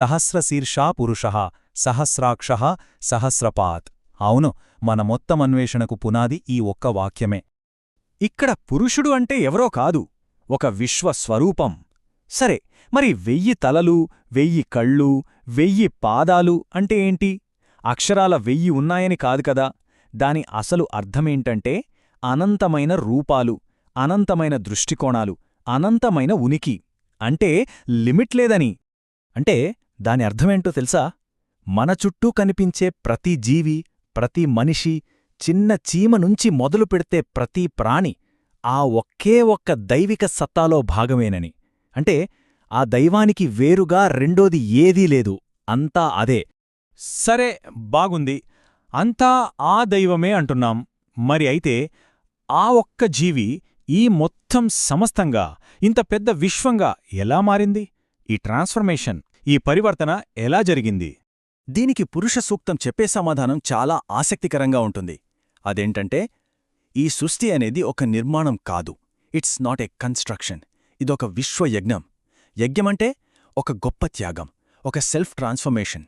సహస్రశీర్షా పురుషః సహస్రాక్షః సహస్రపాత్. అవును, మన మొత్తం అన్వేషణకు పునాది ఈ ఒక్క వాక్యమే. ఇక్కడ పురుషుడు అంటే ఎవరో కాదు, ఒక విశ్వస్వరూపం. సరే, మరి 1000 తలలు, 1000 కళ్ళు, 1000 పాదాలు అంటే ఏంటి? అక్షరాల 1000 ఉన్నాయని కాదు కదా. దాని అసలు అర్థమేంటంటే అనంతమైన రూపాలు, అనంతమైన దృష్టికోణాలు, అనంతమైన ఉనికి. అంటే లిమిట్ లేదని. అంటే దాని అర్థమేంటో తెలుసా? మన చుట్టూ కనిపించే ప్రతి జీవి, ప్రతి మనిషి, చిన్న చీమ నుంచి మొదలు పెడితే ప్రతి ప్రాణి ఆ ఒకే ఒక్క దైవిక సత్తాలో భాగమేనని. అంటే ఆ దైవానికి వేరుగా రెండోది ఏదీ లేదు, అంతా అదే. సరే, బాగుంది. అంతా ఆ దైవమే అంటున్నాం. మరి అయితే ఆ ఒక్క జీవి ఈ మొత్తం సమస్తంగా, ఇంత పెద్ద విశ్వంగా ఎలా మారింది? ఈ ట్రాన్స్ఫర్మేషన్, ఈ పరివర్తన ఎలా జరిగింది? దీనికి పురుష సూక్తం చెప్పే సమాధానం చాలా ఆసక్తికరంగా ఉంటుంది. అదేంటంటే, ఈ సృష్టి అనేది ఒక నిర్మాణం కాదు, ఇట్స్ నాట్ ఎ కన్స్ట్రక్షన్. ఇదొక విశ్వయజ్ఞం. యజ్ఞమంటే ఒక గొప్ప త్యాగం, ఒక సెల్ఫ్ ట్రాన్స్ఫర్మేషన్.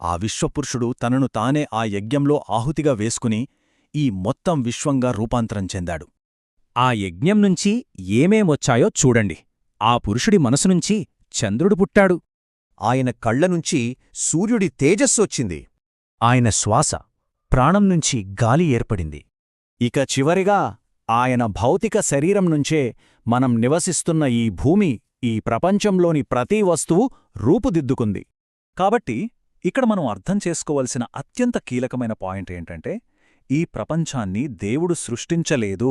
ఆ విశ్వపురుషుడు తనను తానే ఆ యజ్ఞంలో ఆహుతిగా వేసుకుని ఈ మొత్తం విశ్వంగా రూపాంతరం చెందాడు. ఆ యజ్ఞం నుంచి ఏమేమొచ్చాయో చూడండి. ఆ పురుషుడి మనసునుంచి చంద్రుడు పుట్టాడు. ఆయన కళ్లనుంచి సూర్యుడి తేజస్సొచ్చింది. ఆయన శ్వాస, ప్రాణం నుంచి గాలి ఏర్పడింది. ఇక చివరిగా ఆయన భౌతిక శరీరం నుంచే మనం నివసిస్తున్న ఈ భూమి, ఈ ప్రపంచంలోని ప్రతి వస్తువు రూపుదిద్దుకుంది. కాబట్టి ఇక్కడ మనం అర్థం చేసుకోవలసిన అత్యంత కీలకమైన పాయింట్ ఏంటంటే, ఈ ప్రపంచాన్ని దేవుడు సృష్టించలేదు.